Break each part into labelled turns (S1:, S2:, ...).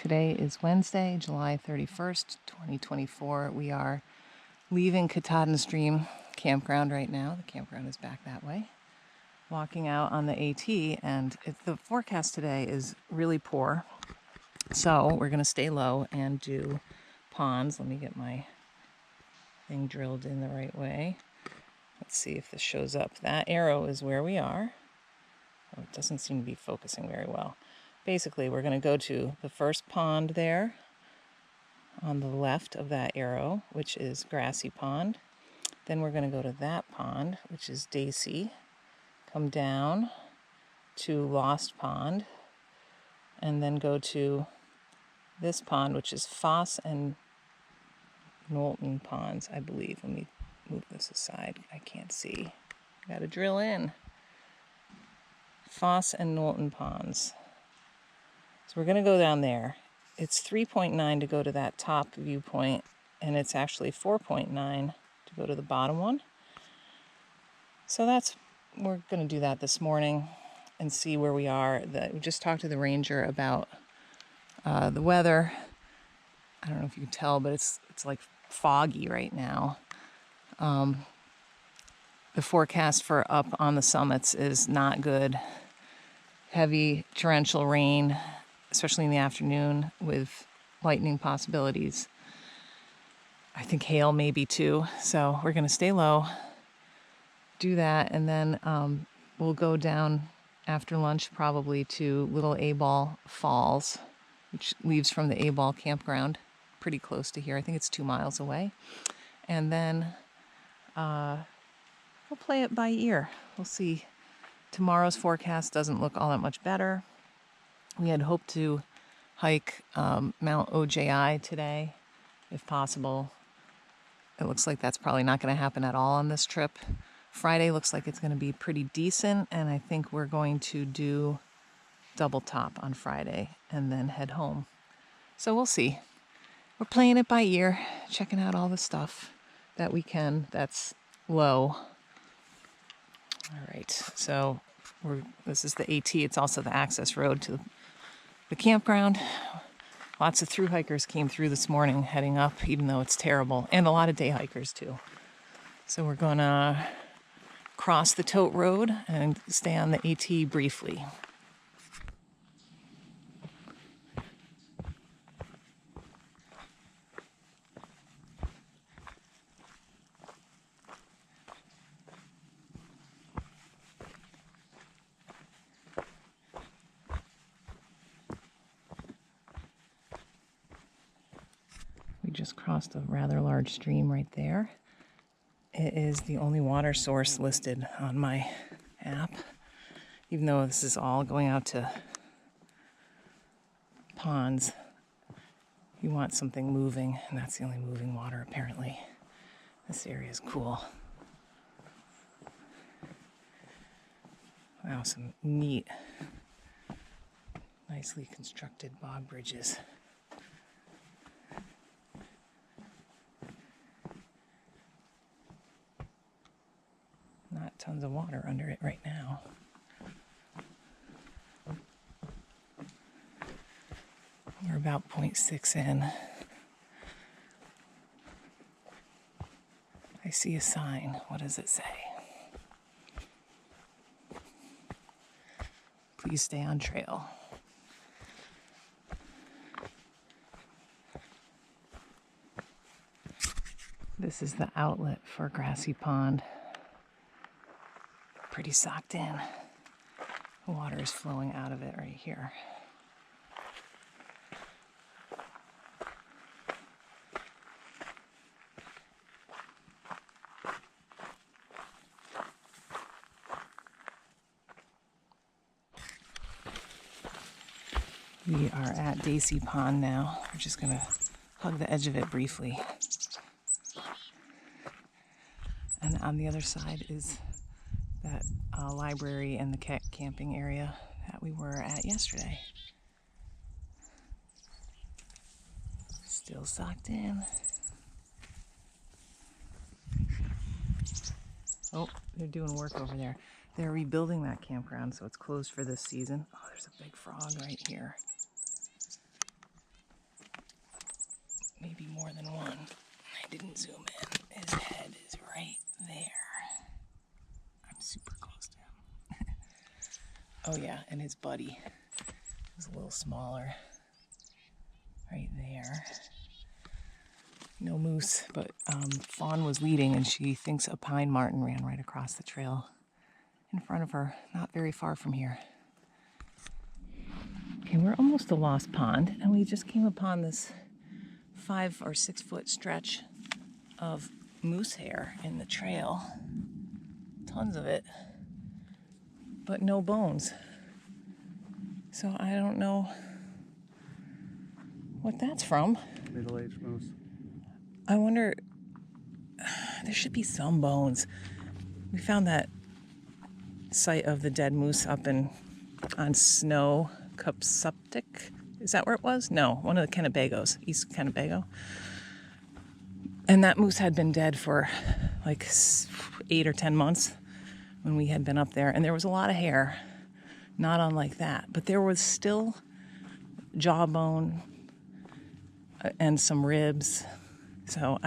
S1: Today is Wednesday, July 31st, 2024. We are leaving Katahdin Stream campground right now. The campground is back that way. Walking out on the AT, and the forecast today is really poor. So we're going to stay low and do ponds. Let me get my thing drilled in the right way. Let's see if this shows up. That arrow is where we are. Oh, it doesn't seem to be focusing very well. Basically, we're going to go to the first pond there on the left of that arrow, which is Grassy Pond. Then we're going to go to that pond, which is Daicey. Come down to Lost Pond, and then go to this pond, which is Foss and Knowlton ponds, I believe. Let me move this aside. I can't see. Got to drill in. Foss and Knowlton ponds. So we're going to go down there. It's 3.9 to go to that top viewpoint, and it's actually 4.9 to go to the bottom one. So we're going to do that this morning and see where we are. We just talked to the ranger about the weather. I don't know if you can tell, but it's like foggy right now. The forecast for up on the summits is not good. Heavy torrential rain, especially in the afternoon, with lightning possibilities. I think hail maybe too. So we're going to stay low, do that, and then we'll go down after lunch probably to Little Abol Falls, which leaves from the Abol campground, pretty close to here. I think it's 2 miles away. And then we'll play it by ear. We'll see. Tomorrow's forecast doesn't look all that much better. We had hoped to hike Mount OJI today, if possible. It looks like that's probably not going to happen at all on this trip. Friday looks like it's going to be pretty decent, and I think we're going to do double top on Friday and then head home. So we'll see. We're playing it by ear, checking out all the stuff that we can that's low. All right, so this is the AT. It's also the access road to the campground. Lots of through hikers came through this morning heading up, even though it's terrible, and a lot of day hikers too. So we're gonna cross the tote road and stay on the AT briefly. We just crossed a rather large stream right there. It is the only water source listed on my app, even though this is all going out to ponds. You want something moving, and that's the only moving water apparently. This area is cool. Wow, some neat, nicely constructed bog bridges. Not tons of water under it right now. We're about 0.6 in. I see a sign. What does it say? Please stay on trail. This is the outlet for Grassy Pond. Pretty socked in. The water is flowing out of it right here. We are at Daicey Pond now. We're just going to hug the edge of it briefly. And on the other side is that library and the camping area that we were at yesterday. Still socked in. Oh, they're doing work over there. They're rebuilding that campground, so it's closed for this season. Oh, there's a big frog right here. maybe more than one. I didn't zoom in. His head is right there. I'm super close to him. Oh yeah, and his buddy is a little smaller. Right there. No moose, but Fawn was leading, and she thinks a pine marten ran right across the trail in front of her, not very far from here. Okay, we're almost to Lost Pond, and we just came upon this 5 or 6 foot stretch of moose hair in the trail. Tons of it, but no bones. So I don't know what that's from.
S2: Middle-aged moose.
S1: I wonder, there should be some bones. We found that site of the dead moose up on Snow Cupsuptic. Is that where it was? No, one of the Kennebagos, East Kennebago. And that moose had been dead for like 8 or 10 months when we had been up there. And there was a lot of hair, not unlike that. But there was still jawbone and some ribs. So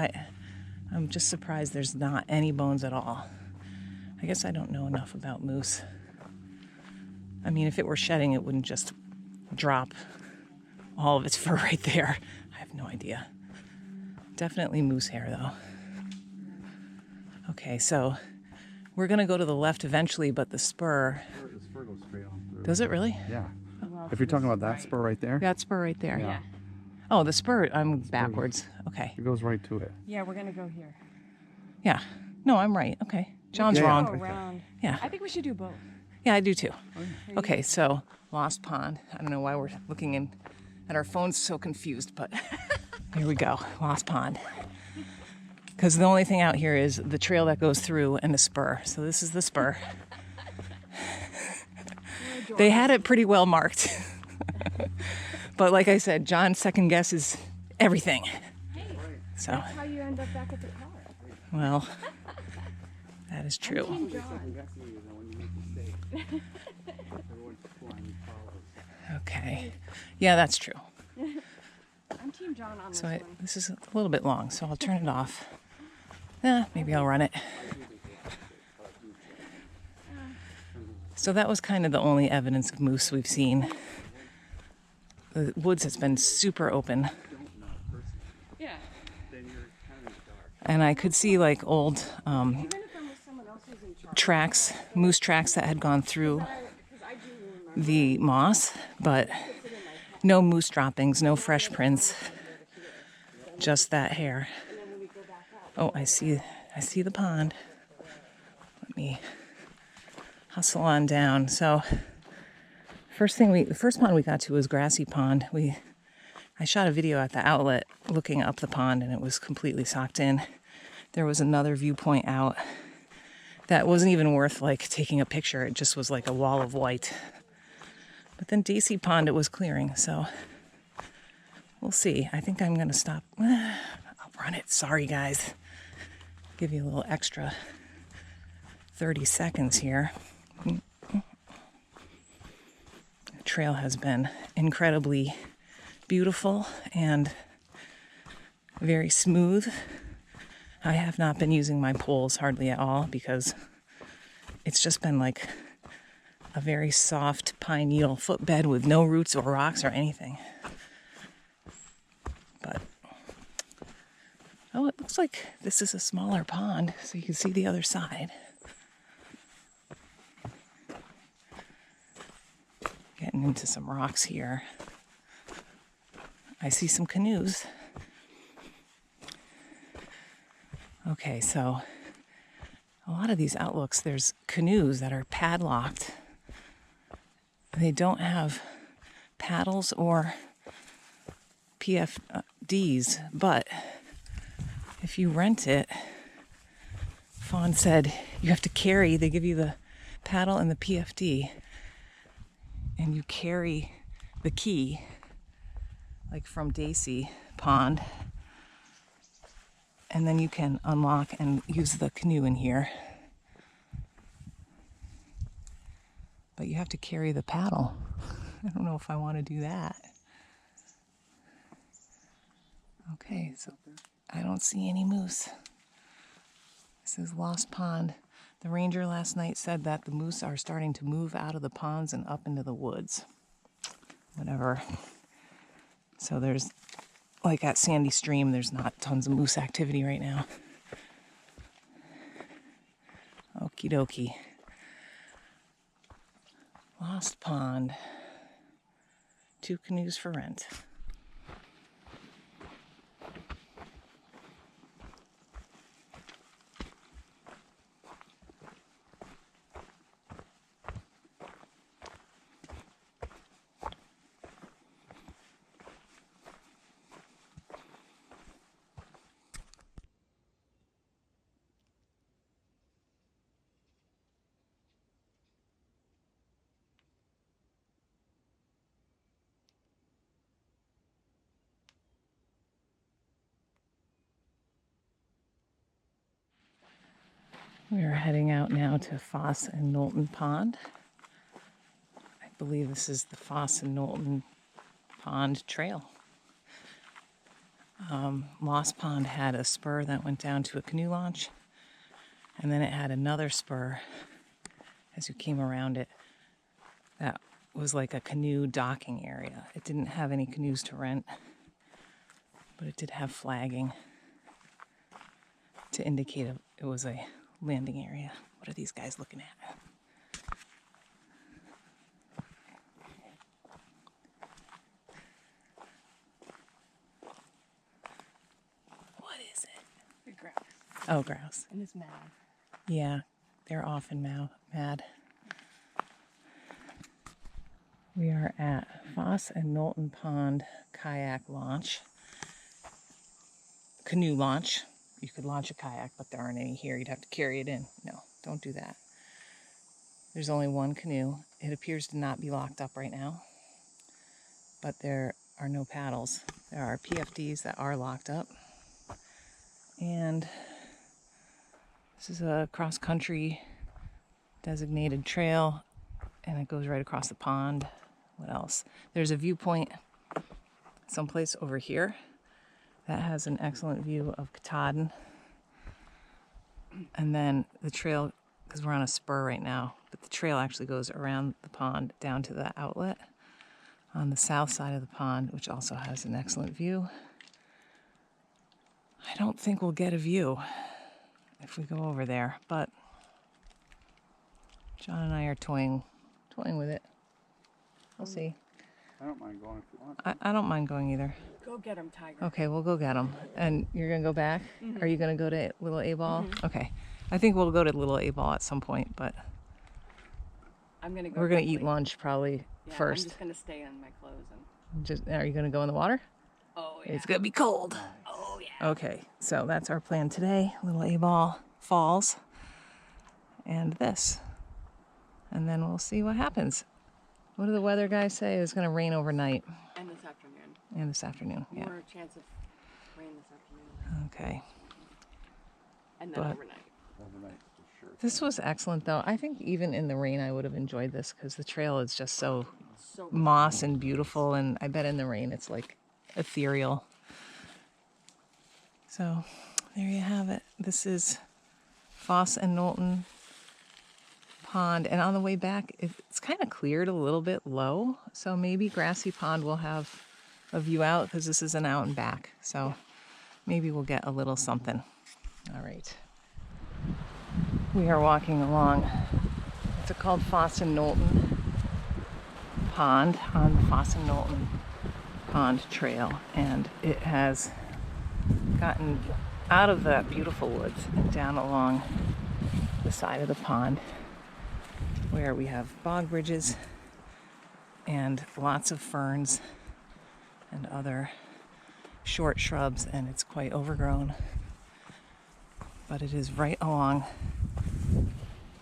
S1: I'm just surprised there's not any bones at all. I guess I don't know enough about moose. I mean, if it were shedding, it wouldn't just drop all of its fur right there. I have no idea. Definitely moose hair, though. Okay, so we're going to go to the left eventually, but the spur...
S2: The spur goes straight on through.
S1: Does it really?
S2: Yeah.
S3: Well,
S2: If you're talking about that spur right there,
S1: That spur right there.
S2: Yeah.
S1: Oh, the spur, I'm backwards. Okay.
S2: it goes right to it.
S3: Yeah, we're gonna go here.
S1: Yeah. No, I'm right. Okay. John's
S2: Yeah, yeah.
S1: wrong.
S3: Go around.
S1: Yeah.
S3: I think we should do both.
S1: Yeah, I do too. Okay, so Lost Pond. I don't know why we're looking at our phones so confused, but here we go. Lost Pond. Because the only thing out here is the trail that goes through and the spur. So this is the spur. They had it pretty well marked. But like I said, John's second guess is everything. So,
S3: That's how you end up back at the car.
S1: well, that is true.
S3: Team John.
S1: Okay. Yeah, that's true.
S3: I'm Team John on this
S1: So
S3: one.
S1: this is a little bit long, so I'll turn it off. Maybe I'll run it. So that was kind of the only evidence of moose we've seen. The woods has been super open,
S3: Yeah.
S1: and I could see like old
S3: Even if I'm with someone else who's in charge.
S1: tracks, moose tracks that had gone through
S3: Because I do remember.
S1: the moss, but no moose droppings, no fresh prints, just that hair.
S3: And then when we go back out.
S1: Oh, I see the pond. Let me hustle on down. So the first pond we got to was Grassy Pond. I shot a video at the outlet looking up the pond, and it was completely socked in. There was another viewpoint out that wasn't even worth like taking a picture. It just was like a wall of white. But then Daicey Pond, it was clearing, so we'll see. I think I'm gonna stop. I'll run it. Sorry, guys. Give you a little extra 30 seconds here. The trail has been incredibly beautiful and very smooth. I have not been using my poles hardly at all because it's just been like a very soft pine needle footbed with no roots or rocks or anything. But, oh, it looks like this is a smaller pond, so you can see the other side. Getting into some rocks here. I see some canoes. Okay, so a lot of these outlooks, there's canoes that are padlocked. They don't have paddles or PFDs, but if you rent it, Fawn said you have to carry, they give you the paddle and the PFD, and you carry the key, like from Daicey Pond, and then you can unlock and use the canoe in here. But you have to carry the paddle. I don't know if I want to do that. Okay, so I don't see any moose. This is Lost Pond. The ranger last night said that the moose are starting to move out of the ponds and up into the woods. Whatever. So there's, like at Sandy Stream, there's not tons of moose activity right now. Okie dokie. Lost Pond. 2 canoes for rent. We are heading out now to Foss and Knowlton Pond. I believe this is the Foss and Knowlton Pond Trail. Lost Pond had a spur that went down to a canoe launch, and then it had another spur as you came around it that was like a canoe docking area. It didn't have any canoes to rent, but it did have flagging to indicate it was a landing area. What are these guys looking at? What is it?
S3: The grouse.
S1: Oh, grouse.
S3: And it's mad.
S1: Yeah, they're often mad. We are at Foss and Knowlton Pond kayak launch. Canoe launch. You could launch a kayak, but there aren't any here. You'd have to carry it in. No, don't do that. There's only one canoe. It appears to not be locked up right now, but there are no paddles. There are PFDs that are locked up. And this is a cross-country designated trail, and it goes right across the pond. What else? There's a viewpoint someplace over here that has an excellent view of Katahdin. And then the trail, because we're on a spur right now, but the trail actually goes around the pond down to the outlet on the south side of the pond, which also has an excellent view. I don't think we'll get a view if we go over there, but John and I are toying with it. We'll see.
S2: I don't mind going if you want.
S1: I don't mind going either.
S3: Go get him, Tiger.
S1: Okay, we'll go get them. And you're going to go back?
S3: Mm-hmm.
S1: Are you going to go to Little Abol?
S3: Mm-hmm.
S1: Okay. I think we'll go to Little Abol at some point, but
S3: I'm gonna go.
S1: we're going to eat
S3: quickly.
S1: lunch probably
S3: Yeah,
S1: first.
S3: I'm just gonna stay in my clothes and.
S1: Are you going to go in the water?
S3: Oh yeah.
S1: It's going to be cold.
S3: Oh yeah.
S1: Okay, so that's our plan today. Little Abol Falls and this. And then we'll see what happens. What do the weather guys say? It's going to rain overnight
S3: And this afternoon.
S1: and this afternoon. Yeah.
S3: More chance of rain this afternoon.
S1: Okay.
S3: And then
S1: But-
S3: overnight.
S2: Overnight for sure.
S1: This was excellent, though. I think even in the rain, I would have enjoyed this because the trail is just so
S3: So
S1: moss and beautiful. And I bet in the rain, it's like ethereal. So there you have it. This is Foss and Knowlton Pond. And on the way back, it's kind of cleared a little bit low. So maybe Grassy Pond will have a view out because this is an out and back. So maybe we'll get a little something. All right. We are walking along. It's called Foss and Knowlton Pond on the Foss and Knowlton Pond Trail. And it has gotten out of the beautiful woods and down along the side of the pond where we have bog bridges and lots of ferns and other short shrubs, and it's quite overgrown. But it is right along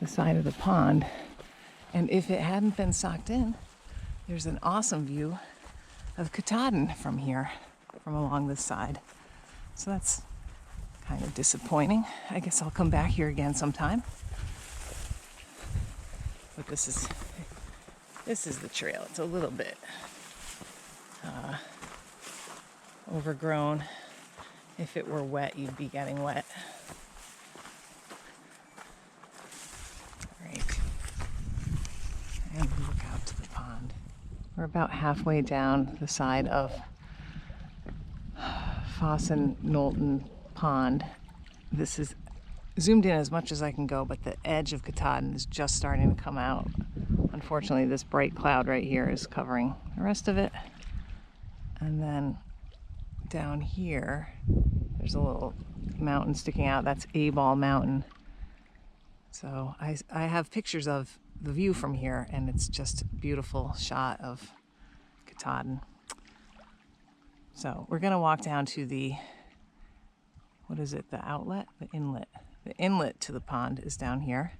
S1: the side of the pond. And if it hadn't been socked in, there's an awesome view of Katahdin from here, from along this side. So that's kind of disappointing. I guess I'll come back here again sometime. But this is the trail. It's a little bit overgrown. If it were wet, you'd be getting wet. Right. And look out to the pond. We're about halfway down the side of Foss and Knowlton Pond. This is zoomed in as much as I can go, but the edge of Katahdin is just starting to come out. Unfortunately, this bright cloud right here is covering the rest of it. And then down here, there's a little mountain sticking out. That's Abol Mountain. So I have pictures of the view from here, and it's just a beautiful shot of Katahdin. So we're gonna walk down to the, what is it, the outlet? The inlet. The inlet to the pond is down here,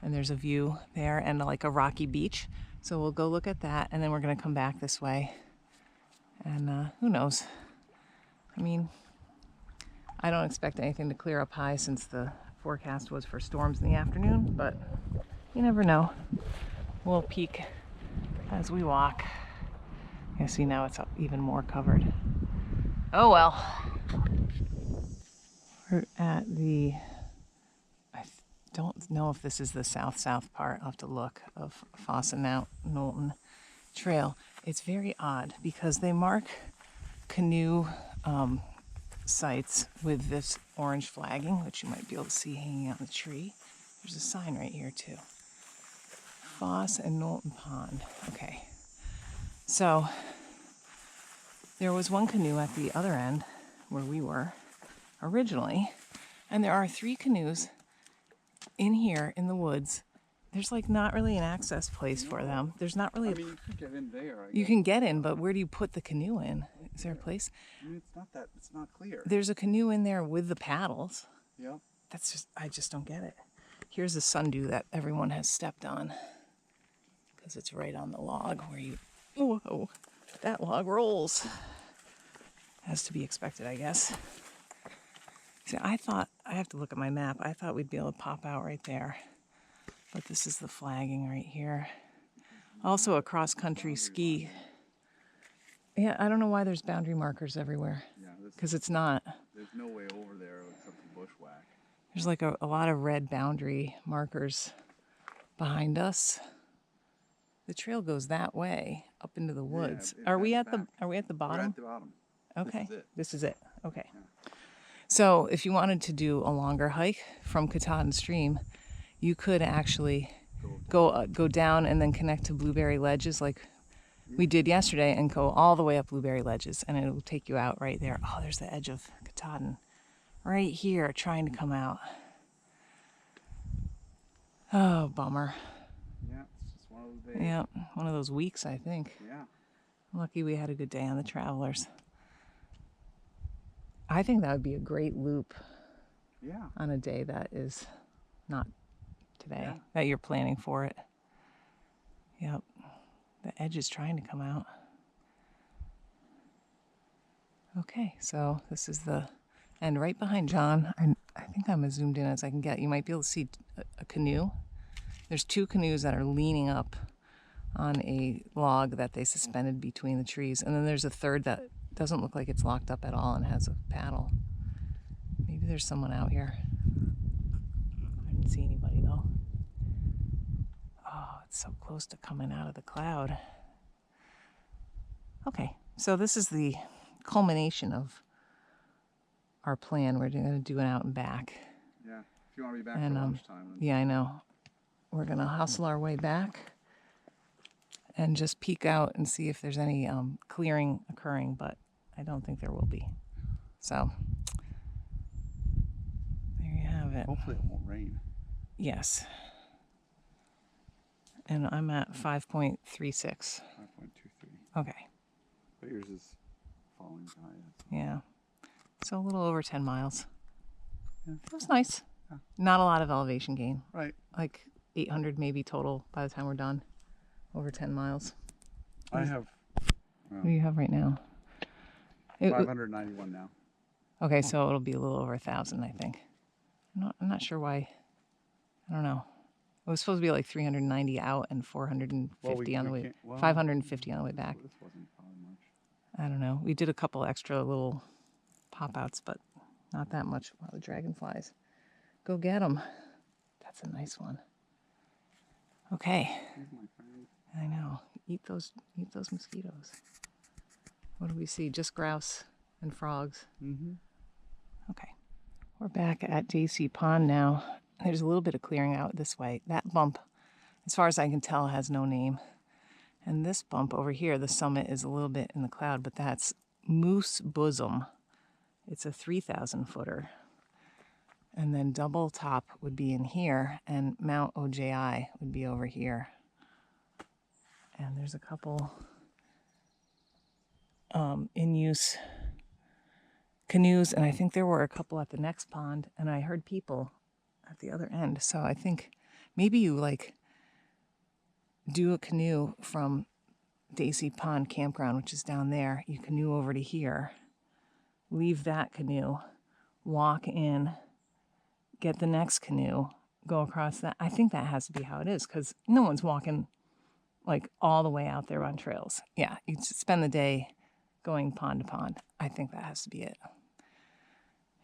S1: and there's a view there and like a rocky beach. So we'll go look at that, and then we're gonna come back this way. And who knows? I mean, I don't expect anything to clear up high since the forecast was for storms in the afternoon, but you never know. We'll peek as we walk. You see now it's even more covered. Oh well. We're at the, I don't know if this is the south-south part, I'll have to look, of Foss and Knowlton Trail. It's very odd because they mark canoe sites with this orange flagging, which you might be able to see hanging out in the tree. There's a sign right here too. Foss and Knowlton Pond. Okay. So there was one canoe at the other end where we were originally, and there are 3 canoes in here in the woods. There's like not really an access place for them. There's not really.
S2: I mean, you could get in there. I
S1: You
S2: guess.
S1: can get in, but where do you put the canoe in? Is there a place?
S2: I mean, it's not clear.
S1: There's a canoe in there with the paddles.
S2: Yep.
S1: I just don't get it. Here's a sundew that everyone has stepped on because it's right on the log where you, whoa, that log rolls. As to be expected, I guess. See, I have to look at my map. I thought we'd be able to pop out right there. But this is the flagging right here. Also a cross-country ski. Yeah, I don't know why there's boundary markers everywhere.
S2: Yeah.
S1: Because it's not.
S2: There's no way over there except for bushwhack.
S1: There's like a lot of red boundary markers behind us. The trail goes that way up into the woods.
S2: it
S1: Are we
S2: heads
S1: at the
S2: back.
S1: Are we at the
S2: We're
S1: bottom?
S2: at the bottom.
S1: Okay.
S2: This is it.
S1: This is it. Okay. So if you wanted to do a longer hike from Katahdin Stream, you could actually go down and then connect to Blueberry Ledges like we did yesterday and go all the way up Blueberry Ledges, and it will take you out right there. Oh, there's the edge of Katahdin right here trying to come out. Oh, bummer.
S2: Yeah, it's just one of those days.
S1: Yeah, one of those weeks, I think.
S2: Yeah.
S1: Lucky we had a good day on the Travelers. I think that would be a great loop
S2: Yeah.
S1: on a day that is not today,
S2: Yeah.
S1: that you're planning for it. Yep. The edge is trying to come out. Okay, so this is the end right behind John. I think I'm as zoomed in as I can get. You might be able to see a canoe. There's 2 canoes that are leaning up on a log that they suspended between the trees. And then there's a third that doesn't look like it's locked up at all and has a paddle. Maybe there's someone out here. I didn't see anybody though. Oh, it's so close to coming out of the cloud. Okay, so this is the culmination of our plan. We're going to do an out and back.
S2: Yeah. If you want to be back
S1: And
S2: for lunchtime. Then
S1: yeah, I know. We're going to hustle our way back and just peek out and see if there's any clearing occurring, but I don't think there will be. So there you have it.
S2: hopefully it won't rain.
S1: Yes. And I'm at 5.36.
S2: 5.23.
S1: Okay.
S2: But yours is falling behind.
S1: Yeah. So a little over 10 miles.
S2: Yeah.
S1: It was nice.
S2: Yeah.
S1: Not a lot of elevation gain.
S2: Right.
S1: Like 800 maybe total by the time we're done. Over 10 miles.
S2: I have
S1: What do you have right now?
S2: 591 now.
S1: Okay, so it'll be a little over 1,000, I think. I'm not sure why. I don't know. It was supposed to be like 390 out and 450 on the way. 550 on the way back.
S2: This wasn't probably much.
S1: I don't know. We did a couple extra little pop outs, but Not that much. Wow, the dragonflies. Go get them. That's a nice one. Okay.
S2: Here's my friend.
S1: I know. Eat those mosquitoes. What do we see? Just grouse and frogs.
S2: Mm-hmm.
S1: Okay. We're back at Daicey Pond now. There's a little bit of clearing out this way. That bump, as far as I can tell, has no name. And this bump over here, the summit is a little bit in the cloud, but that's Moose Bosom. It's a 3,000 footer. And then Double Top would be in here, and Mount OJI would be over here. And there's a couple in use canoes, and I think there were a couple at the next pond, and I heard people at the other end. So I think maybe you like do a canoe from Daicey Pond Campground, which is down there. You canoe over to here, leave that canoe, walk in, get the next canoe, go across that. I think that has to be how it is, because no one's walking like all the way out there on trails. Yeah, you spend the day going pond to pond. I think that has to be it.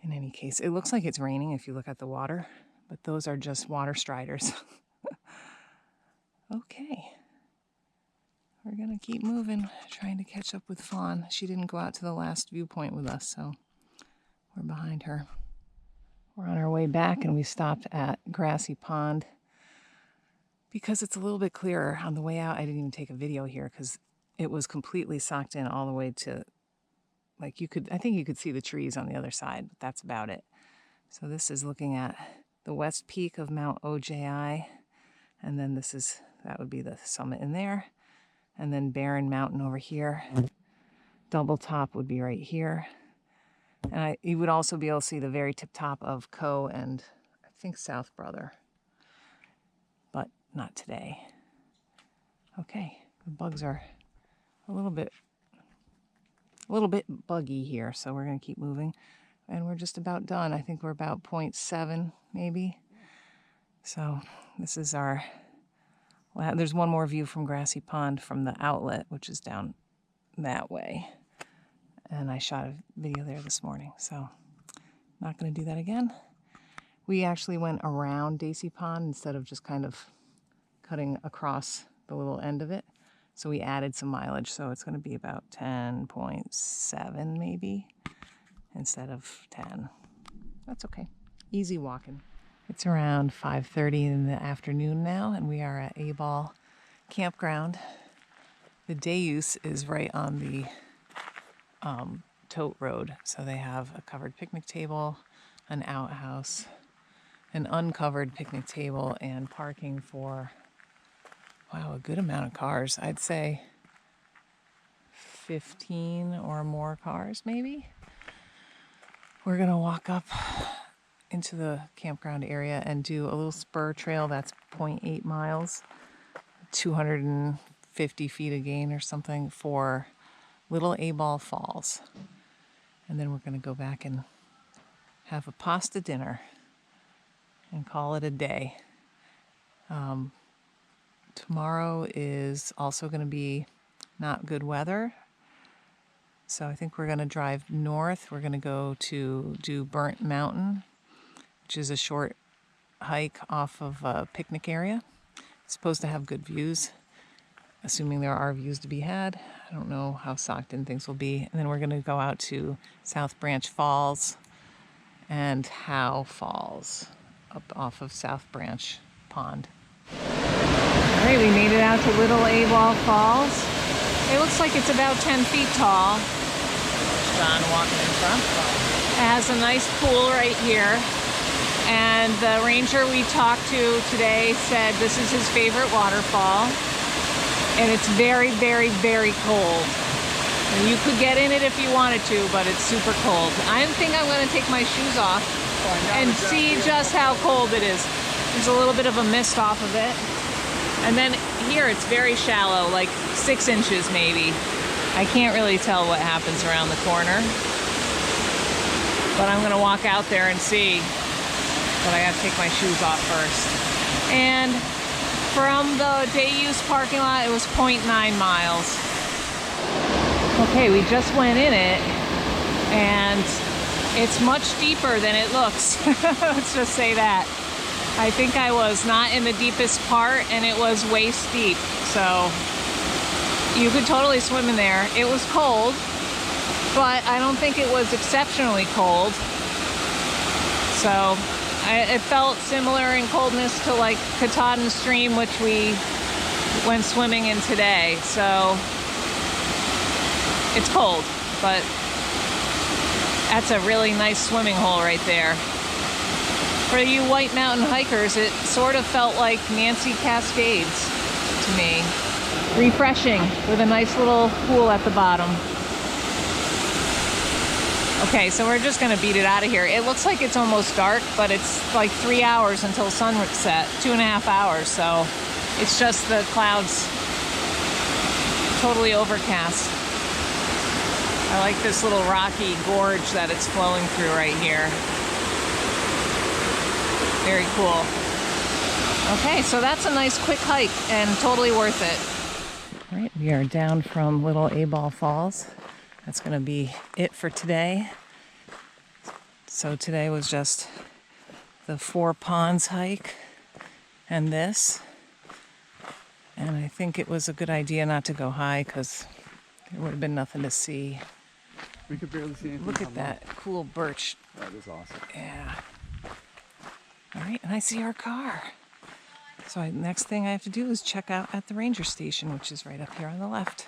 S1: In any case, it looks like it's raining if you look at the water, but those are just water striders. Okay. We're going to keep moving, trying to catch up with Fawn. She didn't go out to the last viewpoint with us, so we're behind her. We're on our way back, and we stopped at Grassy Pond because it's a little bit clearer. On the way out, I didn't even take a video here because it was completely socked in all the way to, like, I think you could see the trees on the other side, but that's about it. So this is looking at the west peak of Mount OJI, and then that would be the summit in there, and then Barren Mountain over here. Double Top would be right here. And you would also be able to see the very tip top of Coe and I think South Brother, but not today. Okay, the bugs are a little bit buggy here, so we're going to keep moving. And we're just about done. I think we're about 0.7 maybe. So this is there's one more view from Grassy Pond from the outlet, which is down that way. And I shot a video there this morning, so not going to do that again. We actually went around Daicey Pond instead of just kind of cutting across the little end of it. So we added some mileage, so it's going to be about 10.7 maybe instead of 10. That's okay. Easy walking. It's around 5:30 in the afternoon now, and we are at Abol Campground. The day use is right on the tote road. So they have a covered picnic table, an outhouse, an uncovered picnic table, and parking for, wow, a good amount of cars. I'd say 15 or more cars, maybe. We're going to walk up into the campground area and do a little spur trail that's 0.8 miles, 250 feet a gain or something for Little Abol Falls. And then we're going to go back and have a pasta dinner and call it a day. Tomorrow is also going to be not good weather. So I think we're going to drive north. We're going to go to do Burnt Mountain, which is a short hike off of a picnic area. It's supposed to have good views, assuming there are views to be had. I don't know how socked in things will be. And then we're going to go out to South Branch Falls and Howe Falls up off of South Branch Pond. All right, we made it out to Little Abol Falls. It looks like it's about 10 feet tall. John walking in front. It has a nice pool right here. And the ranger we talked to today said this is his favorite waterfall. And it's very, very, very cold. And you could get in it if you wanted to, but it's super cold. I think I'm going to take my shoes off and see just how cold it is. There's a little bit of a mist off of it. And then here it's very shallow, like 6 inches maybe. I can't really tell what happens around the corner. But I'm going to walk out there and see. But I got to take my shoes off first. And from the day use parking lot, it was 0.9 miles. Okay, we just went in it, and It's much deeper than it looks. Let's just say that. I think I was not in the deepest part and it was waist deep. So you could totally swim in there. It was cold, but I don't think it was exceptionally cold. So it felt similar in coldness to like Katahdin Stream, which we went swimming in today. So it's cold, but that's a really nice swimming hole right there. For you White Mountain hikers, it sort of felt like Nancy Cascades to me. Refreshing with a nice little pool at the bottom. Okay, so we're just gonna beat it out of here. It looks like it's almost dark, but it's like 3 hours until sunset, 2.5 hours. So it's just the clouds totally overcast. I like this little rocky gorge that it's flowing through right here. Very cool. Okay, so that's a nice quick hike and totally worth it. All right, we are down from Little Abol Falls. That's gonna be it for today. So today was just the 4 ponds hike and this. And I think it was a good idea not to go high because there would have been nothing to see.
S2: We could barely see anything.
S1: Look at that cool birch.
S2: That is awesome.
S1: Yeah. All right, and I see our car. So next thing I have to do is check out at the ranger station, which is right up here on the left.